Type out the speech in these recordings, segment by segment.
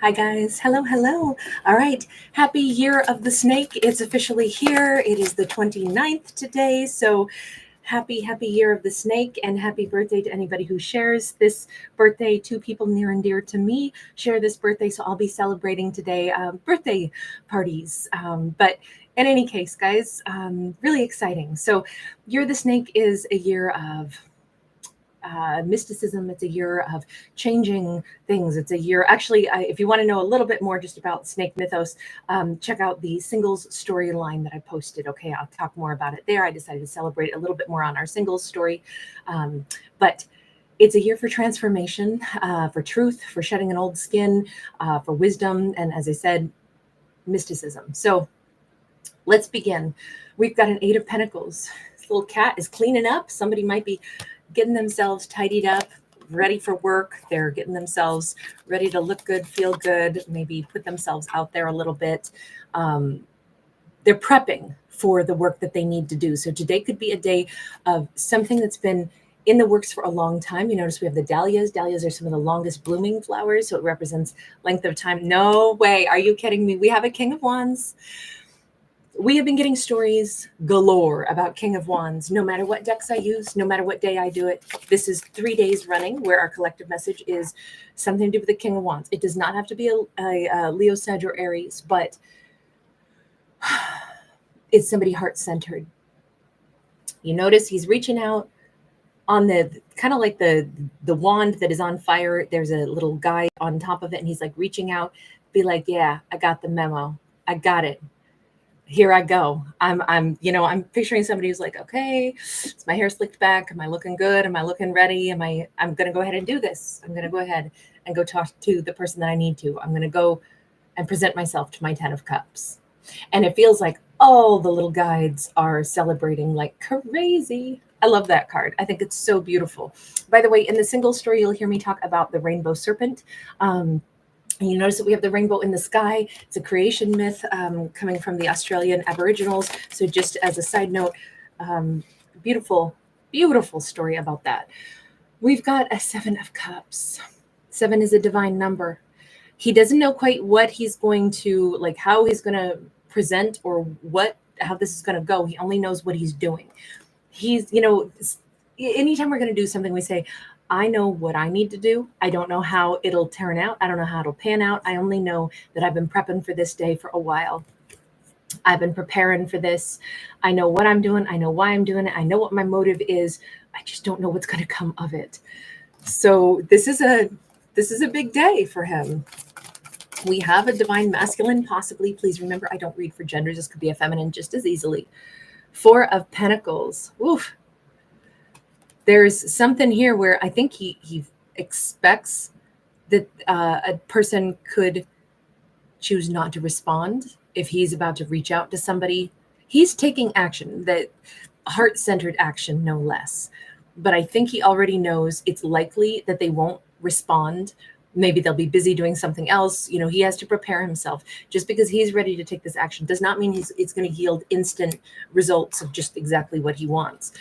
Hi guys, hello, hello. All right, happy year of the snake. It's officially here. It is the 29th today. So happy year of the snake and happy birthday to anybody who shares this birthday. Two people near and dear to me share this birthday. So I'll be celebrating today birthday parties. But in any case, guys, really exciting. So year of the snake is a year of mysticism. It's a year of changing things. It's a year, actually, if you want to know a little bit more just about snake mythos, check out the singles storyline that I posted. Okay, I'll talk more about it there. I decided to celebrate a little bit more on our singles story. But it's a year for transformation, for truth, for shedding an old skin, for wisdom, and as I said, mysticism. So let's begin. We've got an Eight of Pentacles. This little cat is cleaning up. Somebody might be getting themselves tidied up, ready for work. They're getting themselves ready to look good, feel good, maybe put themselves out there a little bit. They're prepping for the work that they need to do. So today could be a day of something that's been in the works for a long time. You notice we have the dahlias. Dahlias are some of the longest blooming flowers, so it represents length of time. No way. Are you kidding me? We have a King of Wands. We have been getting stories galore about King of Wands, no matter what decks I use, no matter what day I do it. This is 3 days running where our collective message is something to do with the King of Wands. It does not have to be a Leo, Sag, or Aries, but it's somebody heart-centered. You notice he's reaching out on the kind of like the wand that is on fire. There's a little guy on top of it, and he's like reaching out, be like, yeah, I got the memo. I got it. Here I go. I'm picturing somebody who's like, okay, is my hair slicked back? Am I looking good? Am I looking ready? I'm going to go ahead and do this. I'm going to go ahead and go talk to the person that I need to. I'm going to go and present myself to my 10 of Cups. And it feels like all the little guides are celebrating like crazy. I love that card. I think it's so beautiful. By the way, in the single story, you'll hear me talk about the rainbow serpent. And you notice that we have the rainbow in the sky. It's a creation myth coming from the Australian Aboriginals. So just as a side note, beautiful, beautiful story about that. We've got a 7 of Cups. 7 is a divine number. He doesn't know quite what he's going to, like how he's going to present or how this is going to go. He only knows what he's doing. He's, anytime we're going to do something, we say, I know what I need to do. I don't know how it'll turn out. I don't know how it'll pan out. I only know that I've been prepping for this day for a while. I've been preparing for this. I know what I'm doing. I know why I'm doing it. I know what my motive is. I just don't know what's going to come of it. So this is a big day for him. We have a divine masculine, possibly. Please remember, I don't read for genders. This could be a feminine just as easily. 4 of Pentacles. Oof. There's something here where I think he expects that a person could choose not to respond if he's about to reach out to somebody. He's taking action, that heart-centered action, no less. But I think he already knows it's likely that they won't respond. Maybe they'll be busy doing something else. He has to prepare himself. Just because he's ready to take this action does not mean it's going to yield instant results of just exactly what he wants.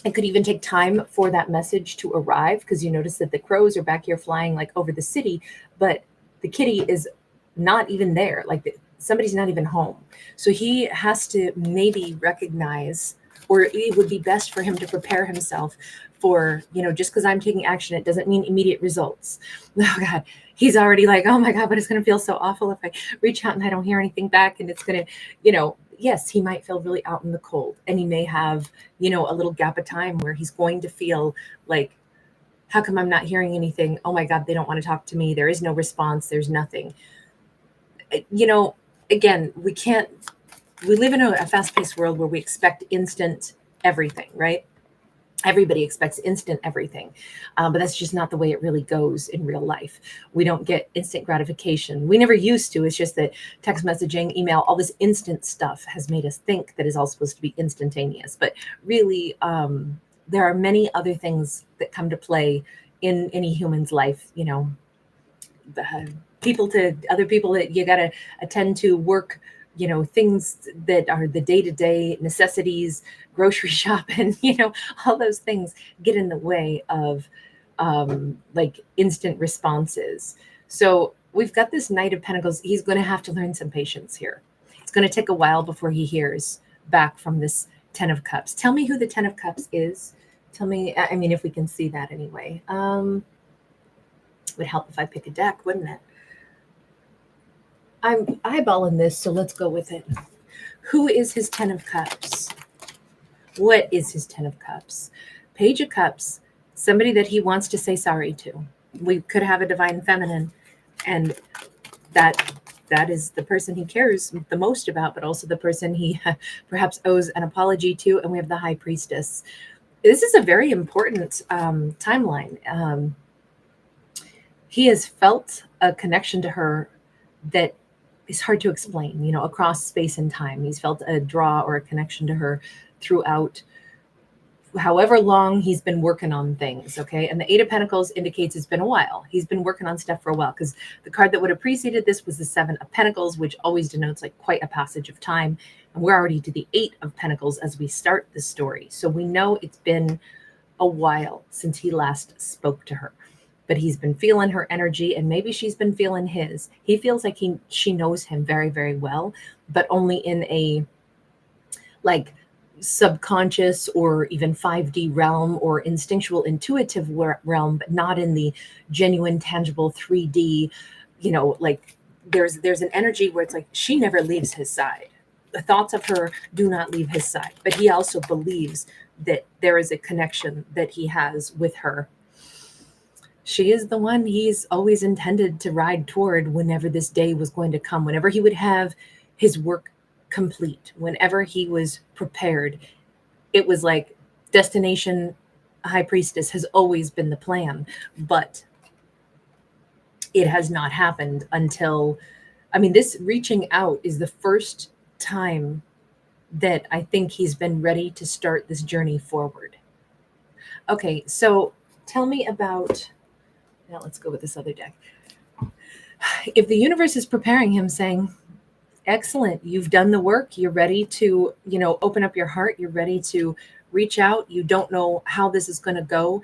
It could even take time for that message to arrive, because you notice that the crows are back here flying like over the city, but the kitty is not even there. Like somebody's not even home. So he has to maybe recognize, or it would be best for him to prepare himself for, just because I'm taking action, it doesn't mean immediate results. Oh God, he's already like, oh my God, but it's going to feel so awful if I reach out and I don't hear anything back. And it's going to, yes, he might feel really out in the cold, and he may have, a little gap of time where he's going to feel like, how come I'm not hearing anything? Oh my God, they don't want to talk to me. There is no response. There's nothing. Again, we live in a fast-paced world where we expect instant everything, right? Everybody expects instant everything, but that's just not the way it really goes in real life. We don't get instant gratification. We never used to. It's just that text messaging, email, all this instant stuff has made us think that is all supposed to be instantaneous. But really, there are many other things that come to play in any human's life. Other people that you got to attend to, work, things that are the day-to-day necessities, grocery shopping, all those things get in the way of like instant responses. So we've got this Knight of Pentacles. He's going to have to learn some patience here. It's going to take a while before he hears back from this Ten of Cups. Tell me who the Ten of Cups is. Tell me, I mean, if we can see that anyway. Would help if I pick a deck, wouldn't it? I'm eyeballing this, so let's go with it. Who is his Ten of Cups? What is his Ten of Cups? Page of Cups, somebody that he wants to say sorry to. We could have a Divine Feminine, and that is the person he cares the most about, but also the person he perhaps owes an apology to. And we have the High Priestess. This is a very important timeline. He has felt a connection to her that is hard to explain, you know, across space and time. He's felt a draw or a connection to her throughout however long he's been working on things, okay? And the Eight of Pentacles indicates it's been a while. He's been working on stuff for a while, because the card that would have preceded this was the Seven of Pentacles, which always denotes like quite a passage of time. And we're already to the Eight of Pentacles as we start the story. So we know it's been a while since he last spoke to her. But he's been feeling her energy, and maybe she's been feeling his. He feels like she knows him very, very well, but only in a like subconscious or even 5D realm or instinctual intuitive realm, but not in the genuine tangible 3D, you know, like there's an energy where it's like she never leaves his side. The thoughts of her do not leave his side, but he also believes that there is a connection that he has with her. She is the one he's always intended to ride toward whenever this day was going to come, whenever he would have his work complete, whenever he was prepared. It was like destination High Priestess has always been the plan, but it has not happened until, I mean, this reaching out is the first time that I think he's been ready to start this journey forward. Okay, so tell me about, now let's go with this other deck. If the universe is preparing him, saying, excellent, you've done the work, you're ready to, you know, open up your heart, you're ready to reach out, you don't know how this is going to go,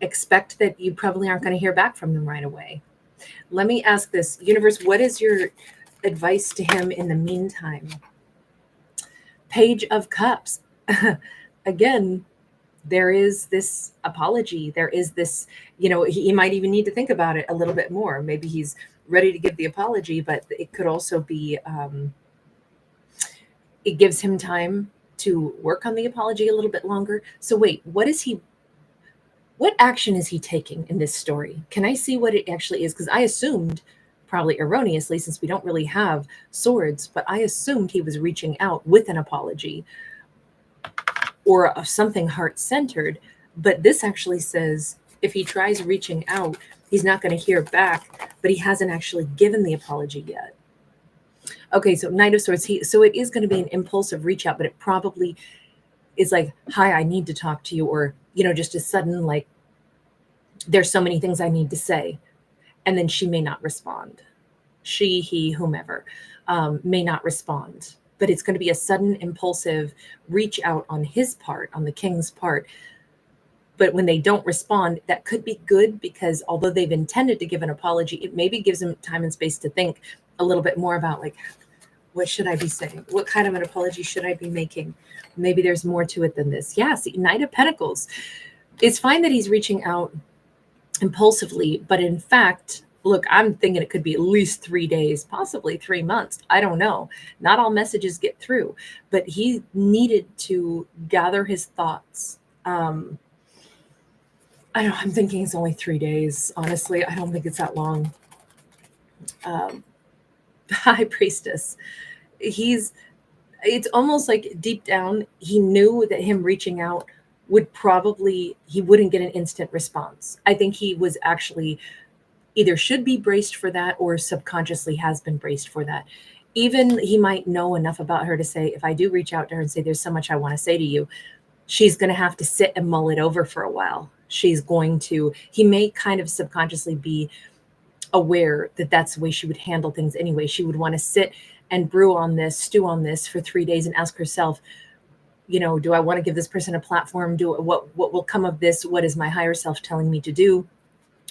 expect that you probably aren't going to hear back from them right away. Let me ask this, universe, what is your advice to him in the meantime? Page of Cups. Again, there is this apology. There is this, you know, he might even need to think about it a little bit more. Maybe he's ready to give the apology, but it could also be, it gives him time to work on the apology a little bit longer. So wait, what action is he taking in this story? Can I see what it actually is? Because I assumed, probably erroneously, since we don't really have swords, but I assumed he was reaching out with an apology or something heart-centered. But this actually says if he tries reaching out, he's not going to hear back, but he hasn't actually given the apology yet. Okay, so Knight of Swords. So it is going to be an impulsive reach out, but it probably is like, hi, I need to talk to you, or, you know, just a sudden, like, there's so many things I need to say. And then she may not respond. She, he, whomever may not respond. But it's going to be a sudden impulsive reach out on his part, on the king's part. But when they don't respond, that could be good, because although they've intended to give an apology, it maybe gives them time and space to think a little bit more about, like, what should I be saying? What kind of an apology should I be making? Maybe there's more to it than this. Yeah, see, Knight of Pentacles. It's fine that he's reaching out impulsively, but in fact, look, I'm thinking it could be at least 3 days, possibly 3 months. I don't know. Not all messages get through, but he needed to gather his thoughts. I'm thinking it's only 3 days. Honestly, I don't think it's that long. High Priestess. It's almost like deep down, he knew that him reaching out he wouldn't get an instant response. I think he was actually either should be braced for that or subconsciously has been braced for that. Even he might know enough about her to say, if I do reach out to her and say, there's so much I want to say to you, she's going to have to sit and mull it over for a while. He may kind of subconsciously be aware that that's the way she would handle things anyway. She would want to sit and stew on this for 3 days and ask herself, you know, do I want to give this person a platform? What will come of this? What is my higher self telling me to do?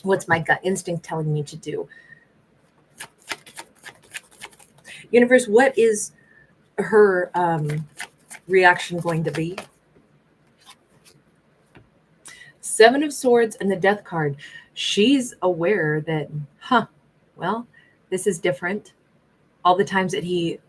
What's my gut instinct telling me to do? Universe, what is her reaction going to be? Seven of Swords and the Death card. She's aware that, well, this is different. All the times that he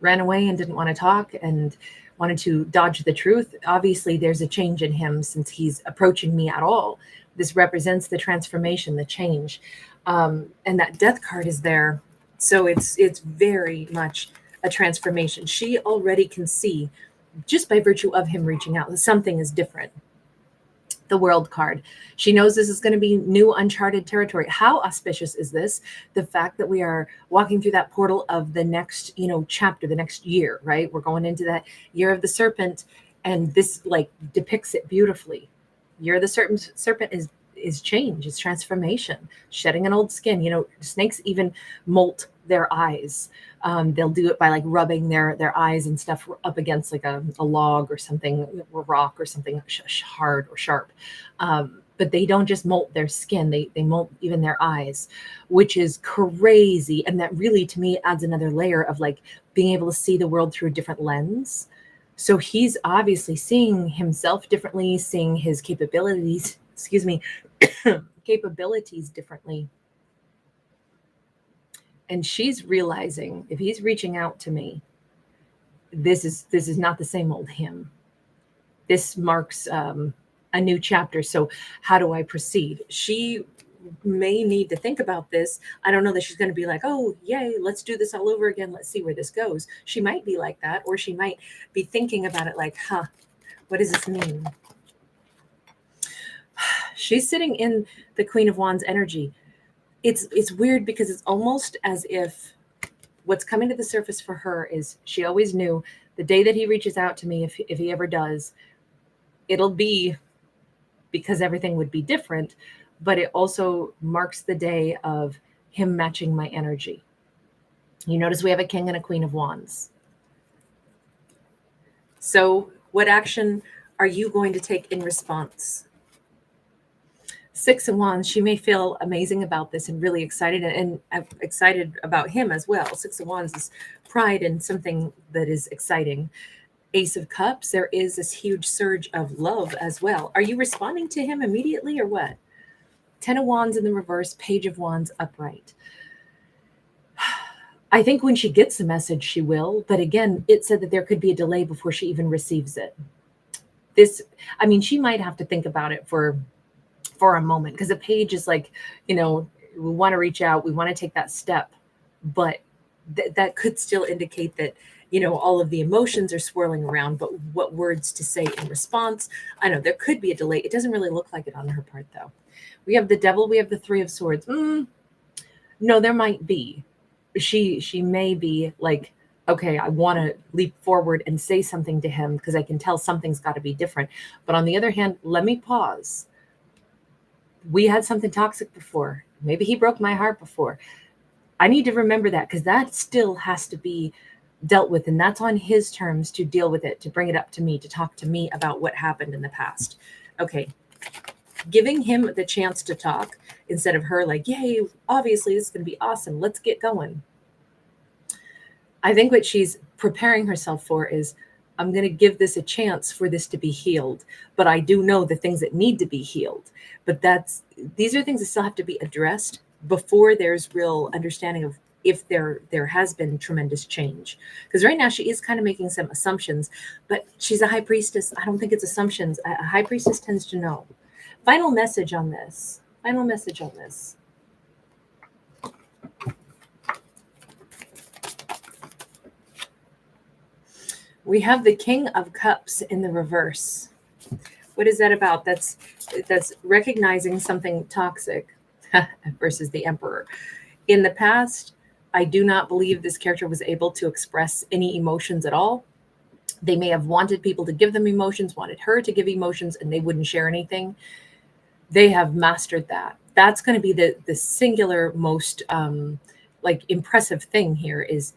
ran away and didn't want to talk and wanted to dodge the truth, obviously there's a change in him since he's approaching me at all. This represents the transformation, the change. And that Death card is there. So it's very much a transformation. She already can see, just by virtue of him reaching out, that something is different. The World card. She knows this is going to be new, uncharted territory. How auspicious is this? The fact that we are walking through that portal of the next, chapter, the next year, right? We're going into that year of the serpent, and this like depicts it beautifully. Year of the serpent is change, is transformation, shedding an old skin. Snakes even molt their eyes. They'll do it by like rubbing their eyes and stuff up against like a log or something, or rock or something hard or sharp. But they don't just molt their skin, they molt even their eyes, which is crazy. And that really, to me, adds another layer of like being able to see the world through a different lens. So he's obviously seeing himself differently, seeing his capabilities, capabilities differently. And she's realizing, if he's reaching out to me, this is not the same old him. This marks a new chapter. So how do I proceed? She may need to think about this. I don't know that she's going to be like, oh, yay, let's do this all over again. Let's see where this goes. She might be like that, or she might be thinking about it like, what does this mean? She's sitting in the Queen of Wands energy. It's weird because it's almost as if what's coming to the surface for her is she always knew the day that he reaches out to me, if he ever does, it'll be because everything would be different, but it also marks the day of him matching my energy. You notice we have a King and a Queen of Wands. So what action are you going to take in response? Six of Wands, she may feel amazing about this and really excited, and excited about him as well. Six of Wands is pride and something that is exciting. Ace of Cups, there is this huge surge of love as well. Are you responding to him immediately or what? Ten of Wands in the reverse, Page of Wands upright. I think when she gets the message, she will. But again, it said that there could be a delay before she even receives it. She might have to think about it for a moment, because a page is like, we want to reach out, we want to take that step, but that could still indicate that, all of the emotions are swirling around, but what words to say in response. I know there could be a delay. It doesn't really look like it on her part though. We have the Devil, we have the Three of Swords. No, there might be. She may be like, okay, I want to leap forward and say something to him because I can tell something's got to be different. But on the other hand, let me pause. We had something toxic before. Maybe he broke my heart before. I need to remember that, because that still has to be dealt with. And that's on his terms to deal with it, to bring it up to me, to talk to me about what happened in the past. Okay. Giving him the chance to talk instead of her like, yay, obviously this is going to be awesome. Let's get going. I think what she's preparing herself for is, I'm going to give this a chance for this to be healed, but I do know the things that need to be healed. But these are things that still have to be addressed before there's real understanding of if there has been tremendous change. Because right now she is kind of making some assumptions, but she's a high priestess. I don't think it's assumptions. A high priestess tends to know. Final message on this. We have the King of Cups in the reverse. What is that about? That's recognizing something toxic versus the Emperor. In the past, I do not believe this character was able to express any emotions at all. They may have wanted people to give them emotions, wanted her to give emotions, and they wouldn't share anything. They have mastered that. That's going to be the singular most impressive thing here is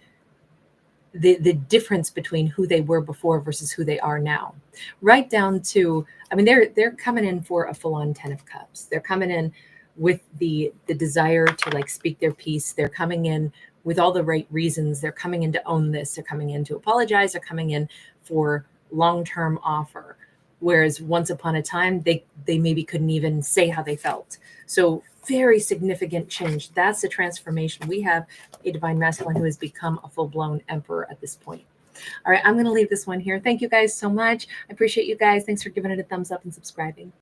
the difference between who they were before versus who they are now. Right down to, they're coming in for a full-on 10 of Cups. They're coming in with the desire to speak their piece. They're coming in with all the right reasons. They're coming in to own this. They're coming in to apologize. They're coming in for long-term offer. Whereas once upon a time, they maybe couldn't even say how they felt. So very significant change. That's the transformation. We have a divine masculine who has become a full-blown emperor at this point. All right, I'm going to leave this one here. Thank you guys so much. I appreciate you guys. Thanks for giving it a thumbs up and subscribing.